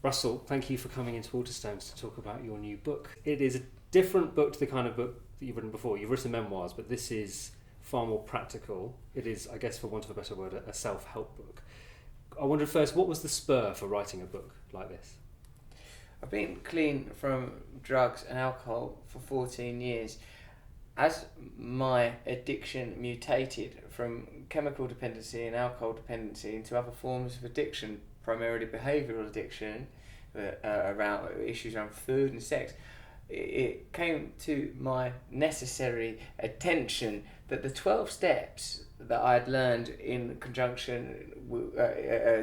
Russell, thank you for coming into Waterstones to talk about your new book. It is a different book to the kind of book that you've written before. You've written memoirs, but this is far more practical. It is, I guess, for want of a better word, a self-help book. I wondered first, what was the spur for writing a book like this? I've been clean from drugs and alcohol for 14 years. As my addiction mutated from chemical dependency and alcohol dependency into other forms of addiction, primarily behavioural addiction, around issues around food and sex, it came to my necessary attention that the 12 steps that I had learned in conjunction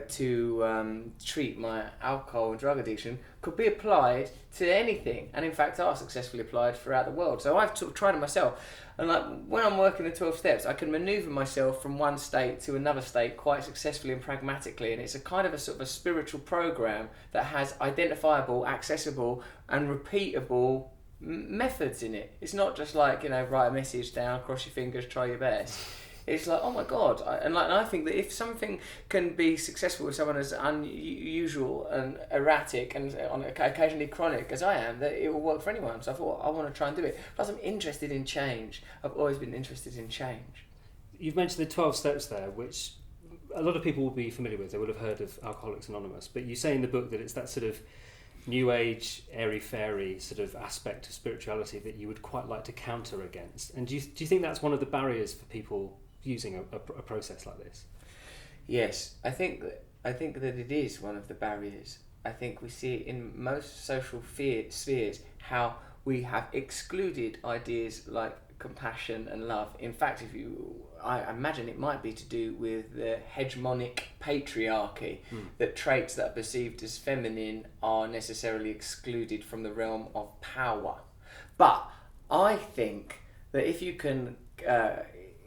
to treat my alcohol and drug addiction could be applied to anything, and in fact are successfully applied throughout the world. So I've sort of tried it myself, and like when I'm working the 12 steps, I can manoeuvre myself from one state to another state quite successfully and pragmatically, and it's a kind of a sort of a spiritual program that has identifiable, accessible and repeatable methods in it. It's not just like, write a message down, cross your fingers, try your best. It's like, oh my God. And I think that if something can be successful with someone as unusual and erratic and occasionally chronic as I am, that it will work for anyone. So I thought, I want to try and do it. Plus I'm interested in change. I've always been interested in change. You've mentioned the 12 steps there, which a lot of people will be familiar with. They would have heard of Alcoholics Anonymous. But you say in the book that it's that sort of new age, airy-fairy sort of aspect of spirituality that you would quite like to counter against. And do you think that's one of the barriers for people using a process like this? Yes, I think that it is one of the barriers. I think we see it in most social spheres how we have excluded ideas like compassion and love. In fact, I imagine it might be to do with the hegemonic patriarchy, that traits that are perceived as feminine are necessarily excluded from the realm of power. But I think that if you can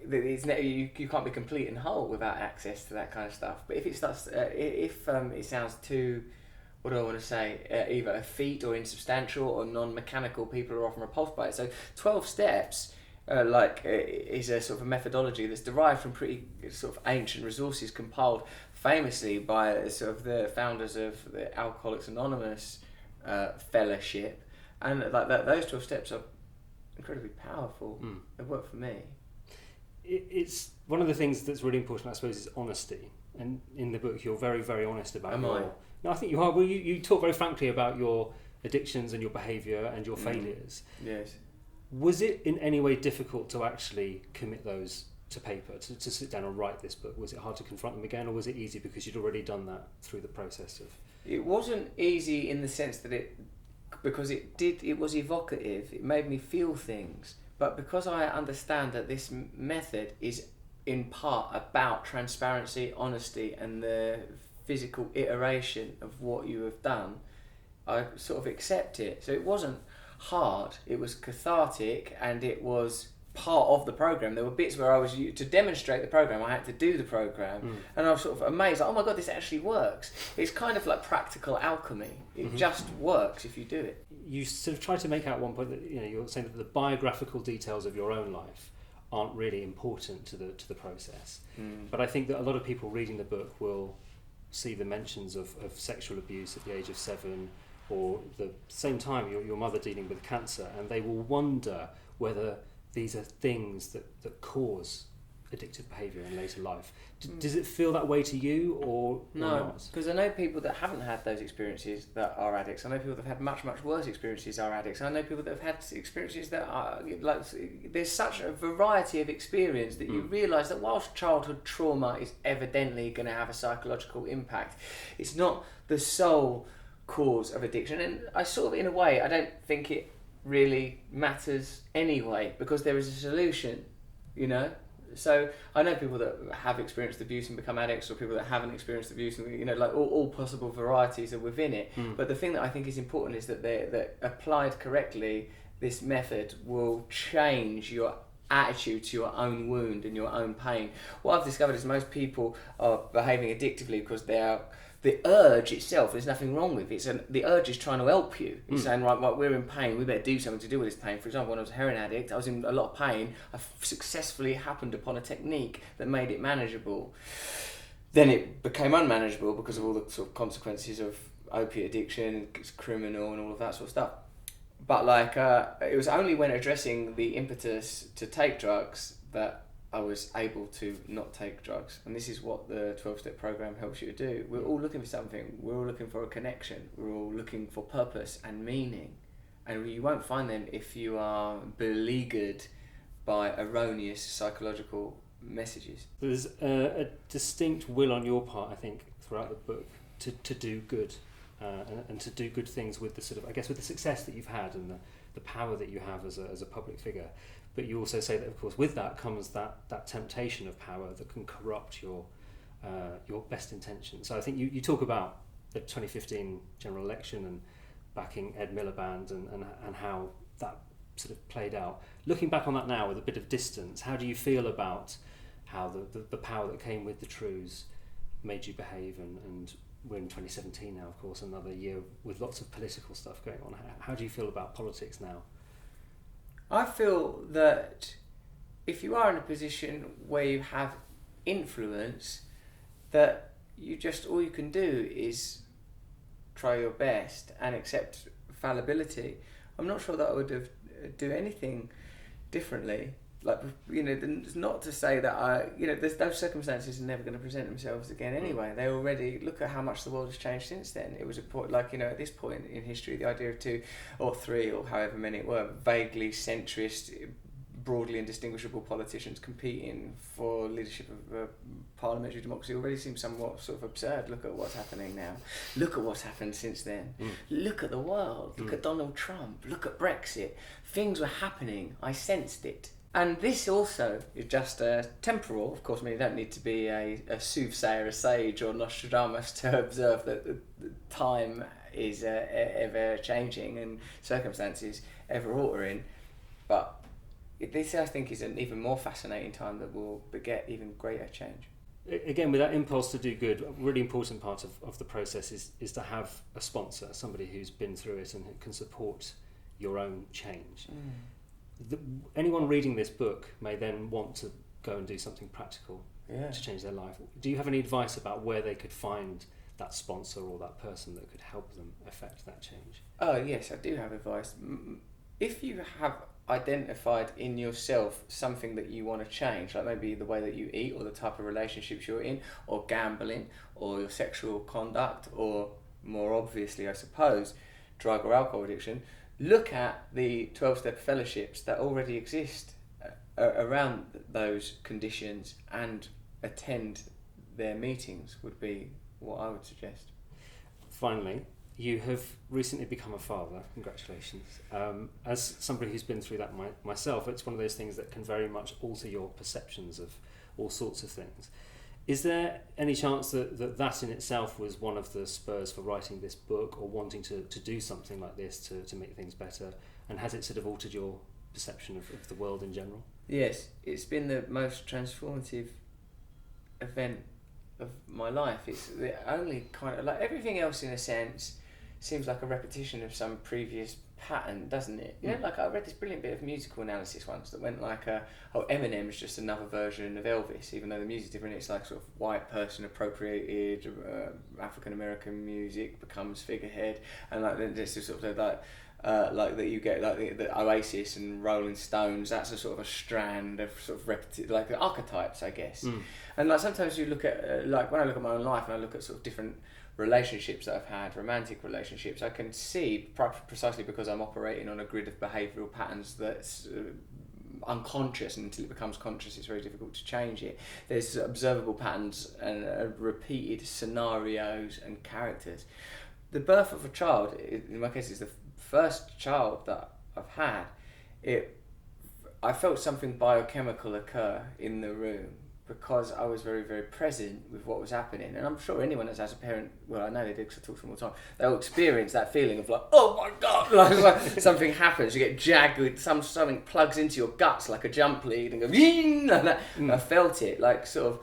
you can't be complete and whole without access to that kind of stuff. But if it starts, it sounds too, what do I want to say, either effete or insubstantial or non-mechanical, people are often repulsed by it. So 12 steps is a sort of a methodology that's derived from pretty sort of ancient resources compiled famously by sort of the founders of the Alcoholics Anonymous fellowship, and those 12 steps are incredibly powerful. They work for me. It's one of the things that's really important, I suppose, is honesty. And in the book, you're very, very honest about No, I think you are. Well, you talk very frankly about your addictions and your behaviour and your failures. Yes. Was it in any way difficult to actually commit those to paper, to sit down and write this book? Was it hard to confront them again, or was it easy because you'd already done that through the process of... It wasn't easy in the sense that because it was evocative, it made me feel things. But because I understand that this method is in part about transparency, honesty, and the physical iteration of what you have done, I sort of accept it. So it wasn't hard, it was cathartic, and it was part of the program. There were bits where I was, to demonstrate the program, I had to do the program, and I was sort of amazed, like, oh my God, this actually works. It's kind of like practical alchemy. It just works if you do it. You sort of tried to make out at one point that you're saying that the biographical details of your own life aren't really important to the process. But I think that a lot of people reading the book will see the mentions of sexual abuse at the age of 7, or the same time your mother dealing with cancer, and they will wonder whether these are things that cause addictive behaviour in later life. Does it feel that way to you, or no? Because I know people that haven't had those experiences that are addicts. I know people that have had much, much worse experiences are addicts. I know people that have had experiences that are like, there's such a variety of experience that you realise that whilst childhood trauma is evidently going to have a psychological impact, it's not the sole cause of addiction. And I sort of, in a way, I don't think it really matters anyway, because there is a solution, So I know people that have experienced abuse and become addicts, or people that haven't experienced abuse, and like all possible varieties are within it. But the thing that I think is important is that applied correctly, this method will change your attitude to your own wound and your own pain. What I've discovered is most people are behaving addictively because the urge itself, there's nothing wrong with it. The urge is trying to help you. It's saying, right, we're in pain, we better do something to deal with this pain. For example, when I was a heroin addict, I was in a lot of pain. I successfully happened upon a technique that made it manageable. Then it became unmanageable because of all the sort of consequences of opiate addiction, it's criminal and all of that sort of stuff. But like, it was only when addressing the impetus to take drugs that I was able to not take drugs. And this is what the 12-step program helps you to do. We're all looking for something. We're all looking for a connection. We're all looking for purpose and meaning. And you won't find them if you are beleaguered by erroneous psychological messages. There's a distinct will on your part, I think, throughout the book to do good and to do good things with the sort of, I guess, with the success that you've had and the power that you have as a public figure. But you also say that, of course, with that comes that temptation of power that can corrupt your best intentions. So I think you talk about the 2015 general election and backing Ed Miliband and how that sort of played out. Looking back on that now with a bit of distance, how do you feel about how the power that came with the truths made you behave? And we're in 2017 now, of course, another year with lots of political stuff going on. How do you feel about politics now? I feel that if you are in a position where you have influence, that all you can do is try your best and accept fallibility. I'm not sure that I would do anything differently. Like, it's not to say that those circumstances are never going to present themselves again anyway. They already, look at how much the world has changed since then. It was a point, at this point in history, the idea of 2 or 3 or however many it were, vaguely centrist, broadly indistinguishable politicians competing for leadership of parliamentary democracy already seems somewhat sort of absurd. Look at what's happening now. Look at what's happened since then. Look at the world. Look at Donald Trump. Look at Brexit. Things were happening. I sensed it. And this also is just temporal. Of course, you don't need to be a soothsayer, a sage, or Nostradamus to observe that the time is ever changing and circumstances ever altering. But this, I think, is an even more fascinating time that will beget even greater change. Again, with that impulse to do good, a really important part of the process is to have a sponsor, somebody who's been through it and who can support your own change. Anyone reading this book may then want to go and do something practical to change their life. Do you have any advice about where they could find that sponsor or that person that could help them affect that change? Oh yes, I do have advice. If you have identified in yourself something that you want to change, like maybe the way that you eat or the type of relationships you're in, or gambling, or your sexual conduct, or more obviously, I suppose, drug or alcohol addiction, look at the 12-step fellowships that already exist around those conditions and attend their meetings would be what I would suggest. Finally, you have recently become a father. Congratulations. As somebody who's been through that myself, it's one of those things that can very much alter your perceptions of all sorts of things. Is there any chance that in itself was one of the spurs for writing this book or wanting to do something like this to make things better? And has it sort of altered your perception of the world in general? Yes, it's been the most transformative event of my life. It's the only kind of, like everything else in a sense, seems like a repetition of some previous pattern, doesn't it? Like I read this brilliant bit of musical analysis once that went like, Eminem's just another version of Elvis, even though the music's different. It's like sort of white person appropriated African American music becomes figurehead, and like this is sort of like that you get like the Oasis and Rolling Stones. That's a sort of a strand of sort of repetitive, like the archetypes, I guess. And like sometimes you look at like when I look at my own life and I look at sort of different relationships that I've had, romantic relationships, I can see precisely because I'm operating on a grid of behavioural patterns that's unconscious, and until it becomes conscious it's very difficult to change it. There's observable patterns and repeated scenarios and characters. The birth of a child, in my case, is the first child that I've had. I felt something biochemical occur in the room because I was very, very present with what was happening. And I'm sure anyone that's as a parent, well, I know they do because I talk to them all the time, they'll experience that feeling of like, oh my God, like something happens, you get jagged with something plugs into your guts like a jump lead and goes, like that. I felt it, like sort of,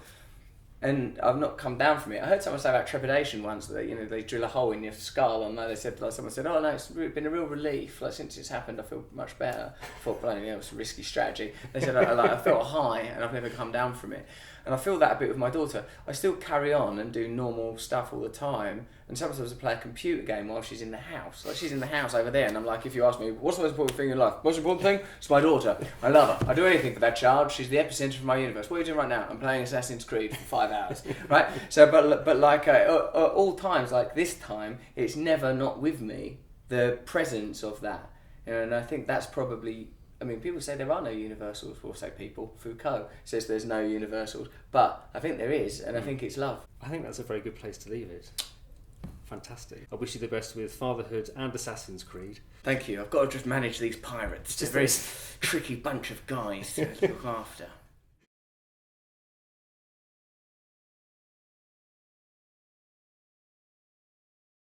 and I've not come down from it. I heard someone say about trepidation once, that they drill a hole in your skull, and they said, like someone said, oh no, it's been a real relief. Like since it's happened, I feel much better. I thought, well, it was a risky strategy. They said, I felt high, and I've never come down from it. And I feel that a bit with my daughter. I still carry on and do normal stuff all the time, and sometimes I play a computer game while she's in the house. Like, she's in the house over there, and I'm like, if you ask me, what's the most important thing in life? Most important thing? It's my daughter. I love her. I do anything for that child. She's the epicenter of my universe. What are you doing right now? I'm playing Assassin's Creed for 5 hours, right? So, but like all times, like this time, it's never not with me. The presence of that, and I think that's probably. I mean, people say there are no universals. Well, say people. Foucault says there's no universals, but I think there is, and I think it's love. I think that's a very good place to leave it. Fantastic. I wish you the best with Fatherhood and Assassin's Creed. Thank you. I've got to just manage these pirates. It's a very tricky bunch of guys to look after.